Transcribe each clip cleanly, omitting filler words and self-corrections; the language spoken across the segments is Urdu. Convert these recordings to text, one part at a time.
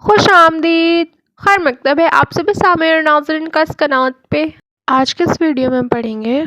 خوش آمدید، خیر مکتب ہے آپ سبھی سامعین اور ناظرین کا اس قنات پہ۔ آج کے اس ویڈیو میں ہم پڑھیں گے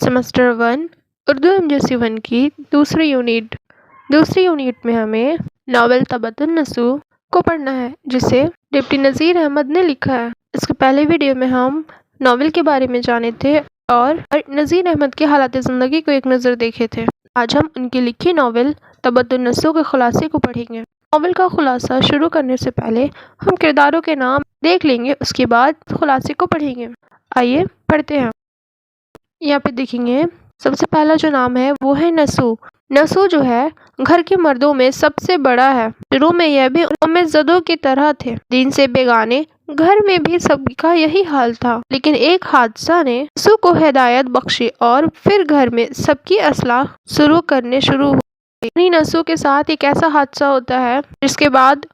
سیمسٹر 1 اردو MJC 1 کی دوسری یونٹ میں ہمیں ناول طبعۃ النسوء کو پڑھنا ہے، جسے ڈپٹی نذیر احمد نے لکھا ہے۔ اس کے پہلے ویڈیو میں ہم ناول کے بارے میں جانے تھے اور نذیر احمد کے حالات زندگی کو ایک نظر دیکھے تھے۔ آج ہم ان کی لکھی ناول طبعۃ النسوء کے خلاصے کو پڑھیں گے۔ ناول کا خلاصہ شروع کرنے سے پہلے ہم کرداروں کے نام دیکھ لیں گے، اس کے بعد خلاصے کو پڑھیں گے۔ آئیے پڑھتے ہیں۔ یہاں پہ دیکھیں گے سب سے پہلا جو نام ہے وہ ہے نسو۔ نسو جو ہے گھر کے مردوں میں سب سے بڑا ہے۔ شروع میں یہ بھی امید زدوں کی طرح تھے، دین سے بیگانے، گھر میں بھی سب کا یہی حال تھا، لیکن ایک حادثہ نے نسو کو ہدایت بخشی اور پھر گھر میں سب کی اصلاح شروع ہوئی۔ نسو کے ساتھ ایک ایسا حادثہ ہوتا ہے جس کے بعد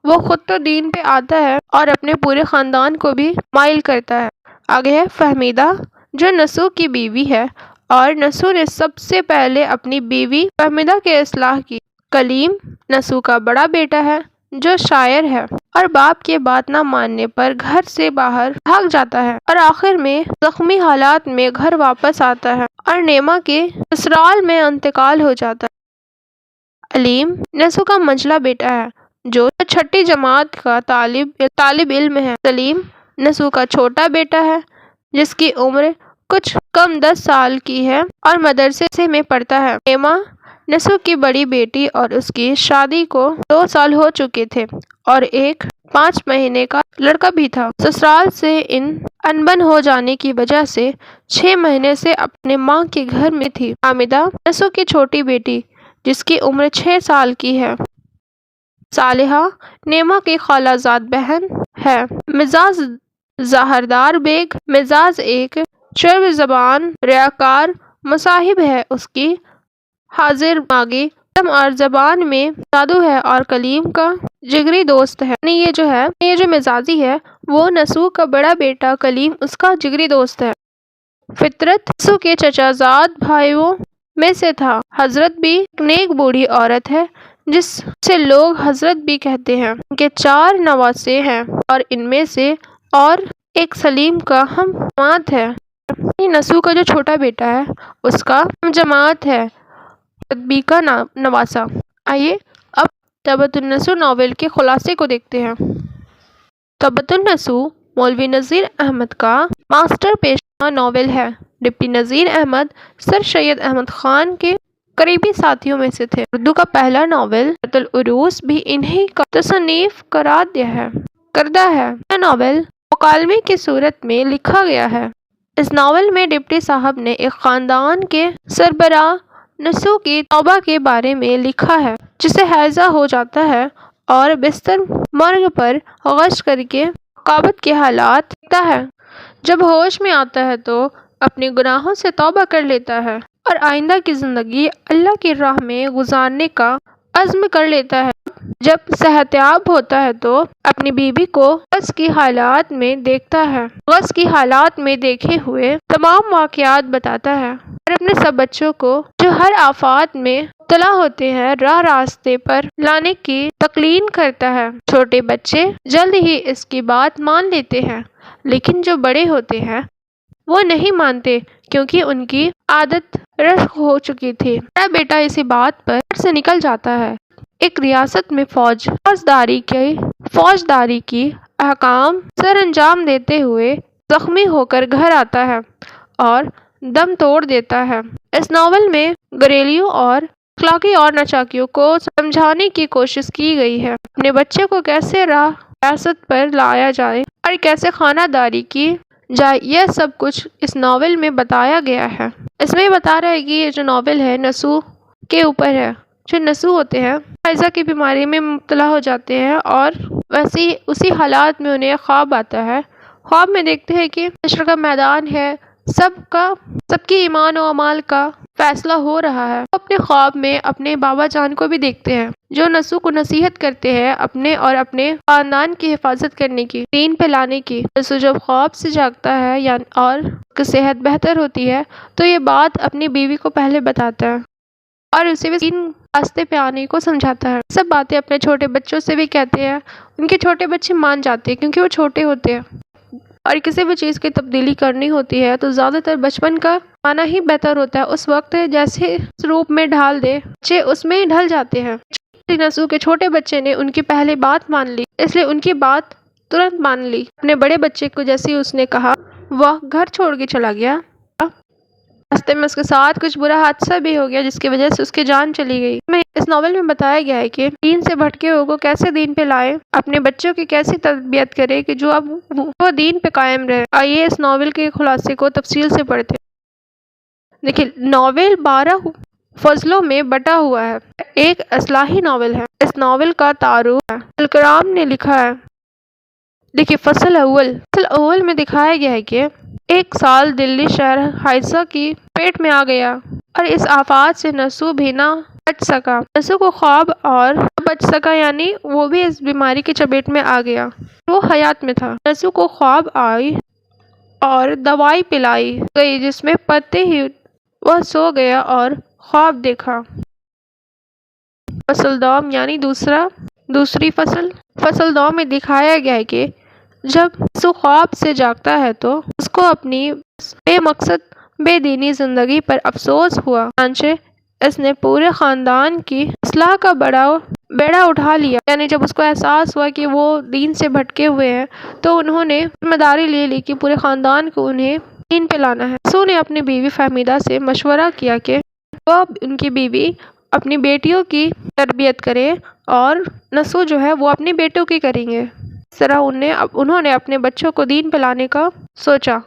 وہ خود تو دین پہ آتا ہے اور اپنے پورے خاندان کو بھی مائل کرتا ہے۔ آگے ہے فہمیدہ، جو نسو کی بیوی ہے، اور نسو نے سب سے پہلے اپنی بیوی فہمیدہ کی اصلاح کی۔ کلیم نسو کا بڑا بیٹا ہے جو شاعر ہے اور باپ کی بات نہ ماننے پر گھر سے باہر بھاگ جاتا ہے اور آخر میں زخمی حالات میں گھر واپس آتا ہے اور نیما کے سسرال میں انتقال ہو جاتا ہے۔ علیم نسو کا منجلا بیٹا ہے جو 6ٹھی جماعت کا طالب علم ہے۔ سلیم نسو کا چھوٹا بیٹا ہے جس کی عمر کچھ کم 10 سال کی ہے اور مدرسے میں پڑھتا ہے۔ نیما نسو کی بڑی بیٹی اور اس کی شادی کو 2 سال ہو چکے تھے اور ایک 5 مہینے کا لڑکا بھی تھا۔ سسرال سے انبن ہو جانے کی وجہ سے 6 مہینے سے اپنے ماں کے گھر میں تھی۔ حامدہ نسو کی چھوٹی بیٹی جس کی عمر 6 سال کی ہے۔ صالحہ نیما کی خالہ زاد بہن ہے۔ مزاج زہردار بیگ مزاج ایک چرب زبان ریاکار مصاحب ہے، اس کی حاضر دماغی اور زبان میں جادو ہے اور کلیم کا جگری دوست ہے۔ یہ جو مزاجی ہے وہ نسو کا بڑا بیٹا کلیم اس کا جگری دوست ہے۔ فطرت نسو کے چچا زاد بھائیوں میں سے تھا۔ حضرت بھی ایک نیک بوڑھی عورت ہے جس سے لوگ حضرت بھی کہتے ہیں۔ ان کے 4 نواسے ہیں اور ان میں سے اور ایک سلیم کا ہم جماعت ہے۔ نسو کا جو چھوٹا بیٹا ہے اس کا ہم جماعت ہے حضرت کا نواسہ۔ آئیے اب طبعۃ النسوء ناول کے خلاصے کو دیکھتے ہیں۔ طبعۃ النسوء مولوی نذیر احمد کا ماسٹر پیشہ ناول ہے۔ ڈپٹی نذیر احمد سر سید احمد خان کے قریبی ساتھیوں میں سے تھے۔ اردو کا پہلا ناول سورۃ العروس بھی انہی کا تصنیف کردہ ہے۔ یہ ناول مکالمے کی صورت میں لکھا گیا ہے۔ اس ناول میں ڈپٹی صاحب نے ایک خاندان کے سربراہ نسو کی توبہ کے بارے میں لکھا ہے، جسے ہیضہ ہو جاتا ہے اور بستر مرگ پر غش کر کے عاقبت کے حالات دیکھتا ہے۔ جب ہوش میں آتا ہے تو اپنے گناہوں سے توبہ کر لیتا ہے اور آئندہ کی زندگی اللہ کی راہ میں گزارنے کا عزم کر لیتا ہے۔ جب صحتیاب ہوتا ہے تو اپنی بیوی کو غش کی حالات میں دیکھتا ہے، غش کی حالات میں دیکھے ہوئے تمام واقعات بتاتا ہے اور اپنے سب بچوں کو جو ہر آفات میں مبتلا ہوتے ہیں راہ راستے پر لانے کی تلقین کرتا ہے۔ چھوٹے بچے جلد ہی اس کی بات مان لیتے ہیں، لیکن جو بڑے ہوتے ہیں وہ نہیں مانتے کیونکہ ان کی عادت رسخ ہو چکی تھی۔ بڑا بیٹا اسی بات پر گھر سے نکل جاتا ہے۔ ایک ریاست میں فوجداری کی احکام سر انجام دیتے ہوئے زخمی ہو کر گھر آتا ہے اور دم توڑ دیتا ہے۔ اس ناول میں گھریلو اور اخلاقی اور ناچاکیوں کو سمجھانے کی کوشش کی گئی ہے۔ اپنے بچے کو کیسے ریاست پر لایا جائے اور کیسے خانہ داری کی جائے، یہ سب کچھ اس ناول میں بتایا گیا ہے۔ اس میں بتا رہا ہے کہ یہ جو ناول ہے نسو کے اوپر ہے۔ جو نسو ہوتے ہیں ہیضہ کی بیماری میں مبتلا ہو جاتے ہیں اور اسی حالات میں انہیں خواب آتا ہے۔ خواب میں دیکھتے ہیں کہ حشر کا میدان ہے، سب کی ایمان و اعمال کا فیصلہ ہو رہا ہے۔ وہ اپنے خواب میں اپنے بابا جان کو بھی دیکھتے ہیں جو نسو کو نصیحت کرتے ہیں اپنے اور اپنے خاندان کی حفاظت کرنے کی، دین پہ لانے کی۔ نسو جب خواب سے جاگتا ہے اور اس کی صحت بہتر ہوتی ہے تو یہ بات اپنی بیوی کو پہلے بتاتا ہے اور اسے بھی دین راستے پہ آنے کو سمجھاتا ہے۔ سب باتیں اپنے چھوٹے بچوں سے بھی کہتے ہیں، ان کے چھوٹے بچے مان جاتے ہیں کیونکہ وہ چھوٹے ہوتے ہیں، اور کسی بھی چیز کی تبدیلی کرنی ہوتی ہے تو زیادہ تر بچپن کا مانا ہی بہتر ہوتا ہے۔ اس وقت جیسے اس روپ میں ڈھال دے بچے اس میں ڈھل جاتے ہیں۔ نسو کے چھوٹے بچے نے ان کی پہلے بات مان لی، اس لیے ان کی بات ترنت مان لی۔ اپنے بڑے بچے کو جیسے اس نے کہا وہ گھر چھوڑ کے چلا گیا۔ راستے میں اس کے ساتھ کچھ برا حادثہ بھی ہو گیا جس کی وجہ سے اس کی جان چلی گئی۔ اس ناول میں بتایا گیا ہے کہ دین سے بھٹکے ہوئے کو کیسے دین پہ لائے، اپنے بچوں کی کیسی تربیت کرے کہ جو اب وہ دین پہ قائم رہے۔ آئیے اس ناول کے خلاصے کو تفصیل سے پڑھتے ہیں۔ دیکھیں، ناول 12 فصلوں میں بٹا ہوا ہے، ایک اصلاحی ناول ہے۔ اس ناول کا تعارف الکرام نے لکھا ہے۔ دیکھیے، فصل اول میں دکھایا گیا ہے کہ ایک سال دلی شہر حادثہ کی پیٹ میں آ گیا اور اس آفات سے نسو بھی نہ بچ سکا۔ نسو کو خواب اور بچ سکا، یعنی وہ بھی اس بیماری کی چپیٹ میں آ گیا۔ وہ حیات میں تھا۔ نسو کو خواب آئی اور دوائی پلائی گئی جس میں پڑتے ہی وہ سو گیا اور خواب دیکھا۔ فصل دوم یعنی دوسری فصل دوم میں دکھایا گیا ہے کہ جب نسو خواب سے جاگتا ہے تو اس کو اپنی بے مقصد بے دینی زندگی پر افسوس ہوا، چنانچہ اس نے پورے خاندان کی اصلاح کا بیڑا اٹھا لیا۔ یعنی جب اس کو احساس ہوا کہ وہ دین سے بھٹکے ہوئے ہیں تو انہوں نے ذمہ داری لے لی کہ پورے خاندان کو انہیں دین پہ لانا ہے۔ نسو نے اپنی بیوی فہمیدہ سے مشورہ کیا کہ وہ ان کی بیوی اپنی بیٹیوں کی تربیت کرے اور نسو جو ہے وہ اپنی بیٹوں کی کریں گے۔ اس طرح انہوں نے اپنے بچوں کو دین پہ لانے کا سوچا۔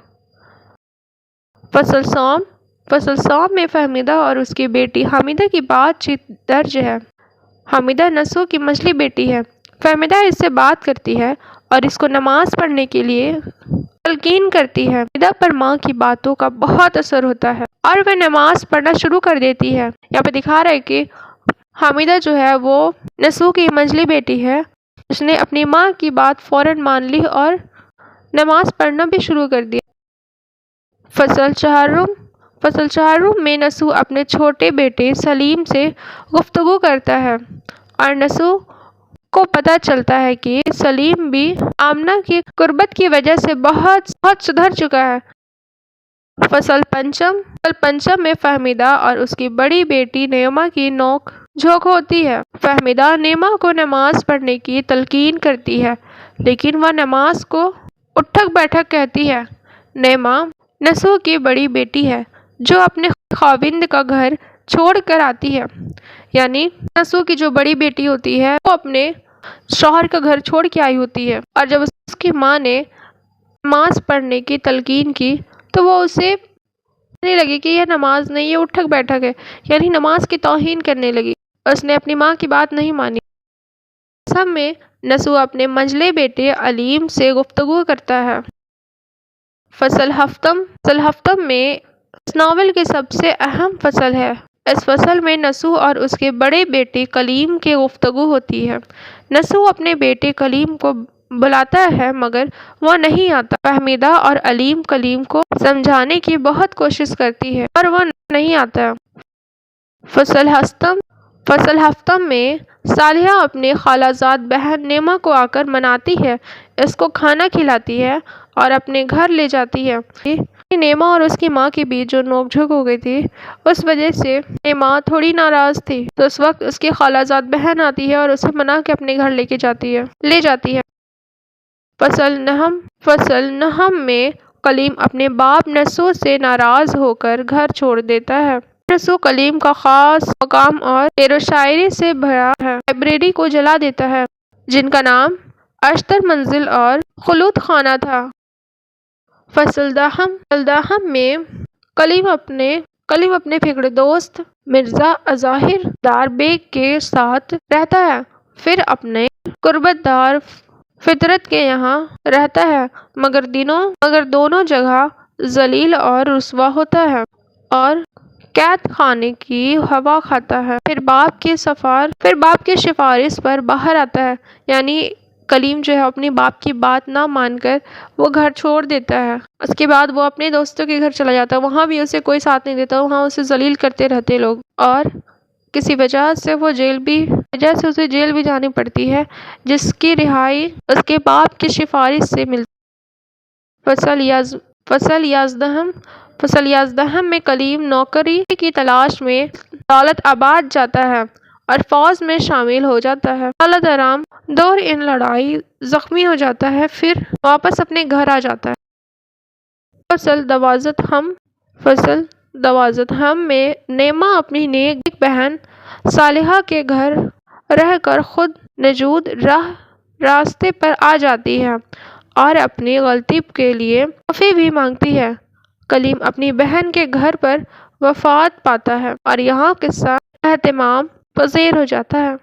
فصل سوم میں فہمیدہ اور اس کی بیٹی حمیدہ کی بات چیت درج ہے۔ حمیدہ نسو کی منجلی بیٹی ہے۔ فہمیدہ اس سے بات کرتی ہے اور اس کو نماز پڑھنے کے لیے تلقین کرتی ہے۔ حمیدہ پر ماں کی باتوں کا بہت اثر ہوتا ہے اور وہ نماز پڑھنا شروع کر دیتی ہے۔ یہاں پہ دکھا رہا ہے کہ حمیدہ جو ہے وہ نسو کی منجلی بیٹی ہے، اس نے اپنی ماں کی بات فوراً مان لی اور نماز پڑھنا بھی شروع کر دیا۔ فصل چہارم میں نسو اپنے چھوٹے بیٹے سلیم سے گفتگو کرتا ہے اور نسو کو پتہ چلتا ہے کہ سلیم بھی آمنہ کی قربت کی وجہ سے بہت سدھر چکا ہے۔ فصل پنچم میں فہمیدہ اور اس کی بڑی بیٹی نیما کی نوک جھوک ہوتی ہے۔ فہمیدہ نیما کو نماز پڑھنے کی تلقین کرتی ہے لیکن وہ نماز کو اٹھک بیٹھک کہتی ہے۔ نیما نسو کی بڑی بیٹی ہے جو اپنے خاوند کا گھر چھوڑ کر آتی ہے، یعنی نسو کی جو بڑی بیٹی ہوتی ہے وہ اپنے شوہر کا گھر چھوڑ کے آئی ہوتی ہے، اور جب اس کی ماں نے نماز پڑھنے کی تلقین کی تو وہ اسے کہنے لگی کہ یہ نماز نہیں، یہ اٹھک بیٹھک ہے، یعنی نماز کی توہین کرنے لگی۔ اس نے اپنی ماں کی بات نہیں مانی۔ سب میں نسو اپنے منجلے بیٹے علیم سے گفتگو کرتا ہے۔ فصل ہفتم میں اس ناول کی سب سے اہم فصل ہے۔ اس فصل میں نسو اور اس کے بڑے بیٹے کلیم کی گفتگو ہوتی ہے۔ نسو اپنے بیٹے کلیم کو بلاتا ہے مگر وہ نہیں آتا۔ فہمیدہ اور علیم کلیم کو سمجھانے کی بہت کوشش کرتی ہے پر وہ نہیں آتا۔ فصل ہفتم میں صالحہ اپنے خالہ زاد بہن نیما کو آ کر مناتی ہے، اس کو کھانا کھلاتی ہے اور اپنے گھر لے جاتی ہے۔ نیما اور اس کی ماں کے بیچ جو نوک جھوک ہو گئی تھی اس وجہ سے نیما تھوڑی ناراض تھی، تو اس وقت اس کی خالہ زاد بہن آتی ہے اور اسے منا کے اپنے گھر لے جاتی ہے۔ فصل نہم میں کلیم اپنے باپ نسو سے ناراض ہو کر گھر چھوڑ دیتا ہے۔ نسو کلیم کا خاص مقام اور شعر و شاعری سے بھرا ہے لائبریری کو جلا دیتا ہے جن کا نام اشتر منزل اور خلوت خانہ تھا۔ فصل دہم میں کلیم اپنے فکر دوست مرزا اظاہر دار بیگ کے ساتھ رہتا ہے، پھر اپنے قربت دار فطرت کے یہاں رہتا ہے مگر دونوں جگہ ذلیل اور رسوا ہوتا ہے اور قید خانے کی ہوا کھاتا ہے، پھر باپ کی سفارش پر باہر آتا ہے، یعنی کلیم جو ہے اپنی باپ کی بات نہ مان کر وہ گھر چھوڑ دیتا ہے۔ اس کے بعد وہ اپنے دوستوں کے گھر چلا جاتا ہے، وہاں بھی اسے کوئی ساتھ نہیں دیتا، وہاں اسے ذلیل کرتے رہتے لوگ اور کسی وجہ سے اسے جیل بھی جانی پڑتی ہے، جس کی رہائی اس کے باپ کی سفارش سے ملتی ہے۔ فصل یازدہم میں کلیم نوکری کی تلاش میں دولت آباد جاتا ہے اور فوج میں شامل ہو جاتا ہے۔ دولت رام دور ان لڑائی زخمی ہو جاتا ہے، پھر واپس اپنے گھر آ جاتا ہے۔ فصل دوازدہم میں نیما اپنی نیک بہن صالحہ کے گھر رہ کر خود نجات راستے پر آ جاتی ہے اور اپنی غلطی کے لیے معافی بھی مانگتی ہے۔ کلیم اپنی بہن کے گھر پر وفات پاتا ہے اور یہاں قصہ اختتام پذیر ہو جاتا ہے۔